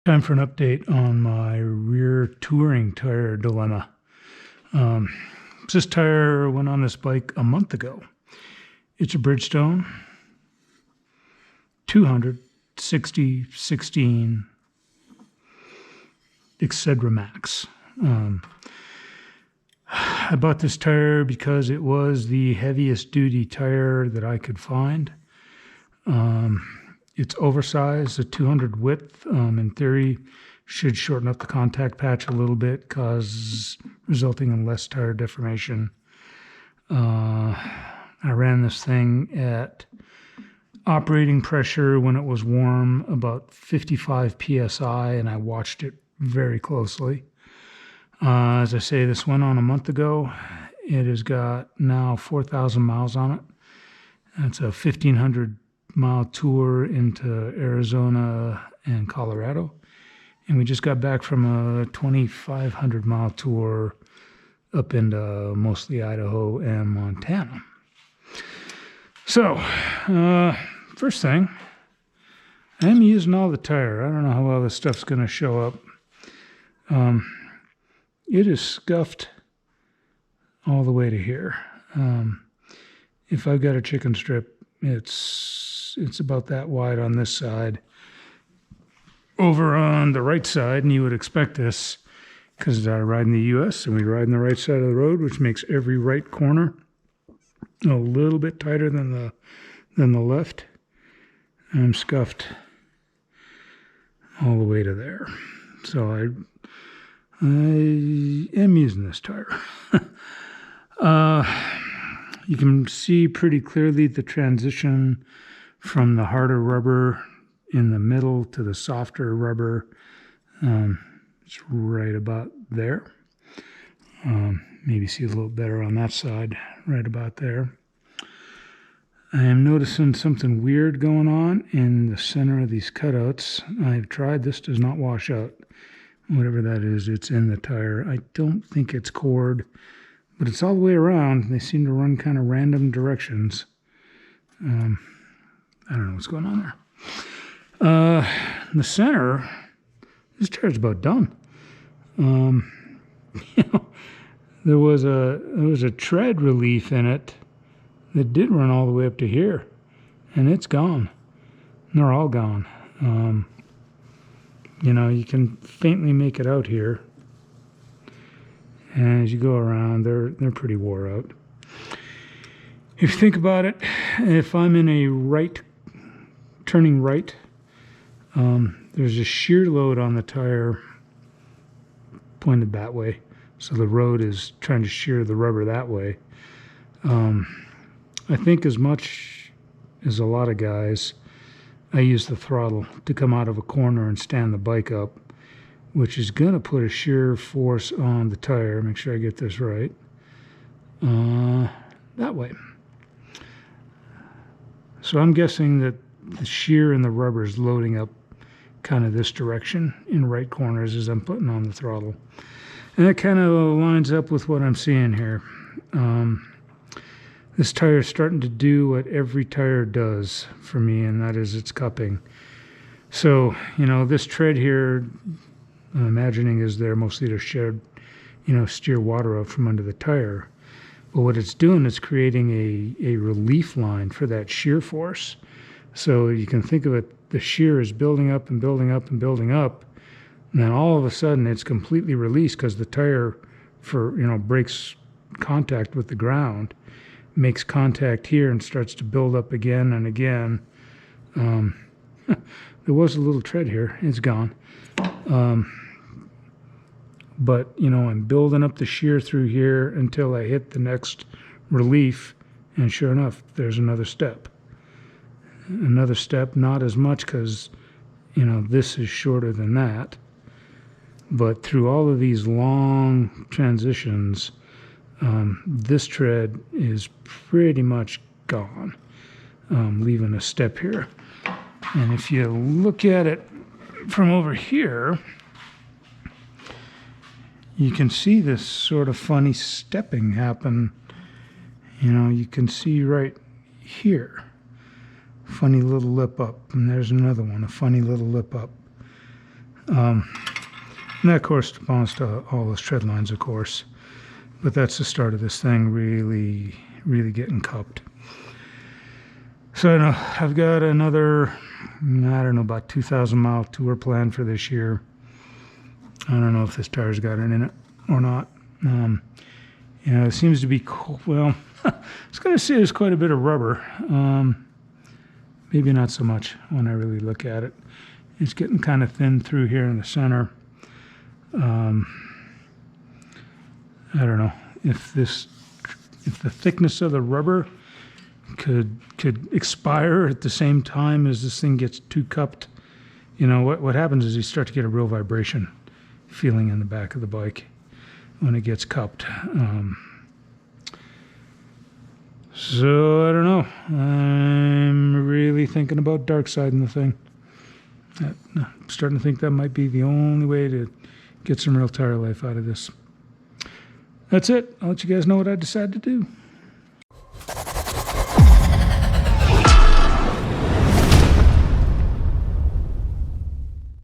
Time for an update on my rear touring tire dilemma. Um, this tire went on this bike a month ago. It's a Bridgestone 260/16 Excedra Max. I bought this tire because it was the heaviest duty tire that I could find. It's oversized, a 200 width. In theory, should shorten up the contact patch a little bit, resulting in less tire deformation. I ran this thing at operating pressure when it was warm, about 55 psi, and I watched it very closely. As I say, this went on a month ago. It has got now 4,000 miles on it. It's a 1,500-mile tour into Arizona and Colorado. And we just got back from a 2,500-mile tour up into mostly Idaho and Montana. So, first thing, I am using all the tire. I don't know how well this stuff's going to show up. It is scuffed all the way to here. If I've got a chicken strip, it's about that wide on this side. Over on the right side, and you would expect this because I ride in the U.S. and we ride on the right side of the road, which makes every right corner a little bit tighter than the left. I'm scuffed all the way to there. So I am using this tire. You can see pretty clearly the transition from the harder rubber in the middle to the softer rubber. It's right about there. Maybe see a little better on that side, right about there. I am noticing something weird going on in the center of these cutouts. I've tried, this does not wash out. Whatever that is, it's in the tire. I don't think it's cord, but it's all the way around. They seem to run kind of random directions. I don't know what's going on there. The center, this tire's about done. There was a tread relief in it that did run all the way up to here, and it's gone. They're all gone. You can faintly make it out here. And as you go around, they're pretty wore out. If you think about it, if I'm in a turning right, there's a shear load on the tire pointed that way. So the road is trying to shear the rubber that way. I think as much as a lot of guys, I use the throttle to come out of a corner and stand the bike up, which is going to put a shear force on the tire. Make sure I get this right. That way. So I'm guessing that the shear in the rubber is loading up kind of this direction in right corners as I'm putting on the throttle. And that kind of lines up with what I'm seeing here. This tire is starting to do what every tire does for me, and that is its cupping. So, this tread here, I'm imagining is there mostly to steer water out from under the tire. But what it's doing is creating a relief line for that shear force. So you can think of it, the shear is building up and building up and building up, and then all of a sudden it's completely released because the tire breaks contact with the ground, makes contact here and starts to build up again and again. There was a little tread here. It's gone. But, I'm building up the shear through here until I hit the next relief, and sure enough, there's another step. Another step, not as much because, this is shorter than that. But through all of these long transitions, this tread is pretty much gone, leaving a step here. And if you look at it from over here, you can see this sort of funny stepping happen. You can see right here, funny little lip up, and there's another one, a funny little lip up. And that corresponds to all those tread lines, of course. But that's the start of this thing really, really getting cupped. So I know I've got another, I don't know, about 2,000 mile tour planned for this year. I don't know if this tire's got it in it or not. It seems to be cool. Well, I was going to say there's quite a bit of rubber. Maybe not so much when I really look at it. It's getting kind of thin through here in the center. I don't know if the thickness of the rubber could expire at the same time as this thing gets too cupped. What happens is you start to get a real vibration feeling in the back of the bike when it gets cupped. So I don't know. I'm really thinking about dark siding the thing. I'm starting to think that might be the only way to get some real tire life out of this. That's it. I'll let you guys know what I decide to do.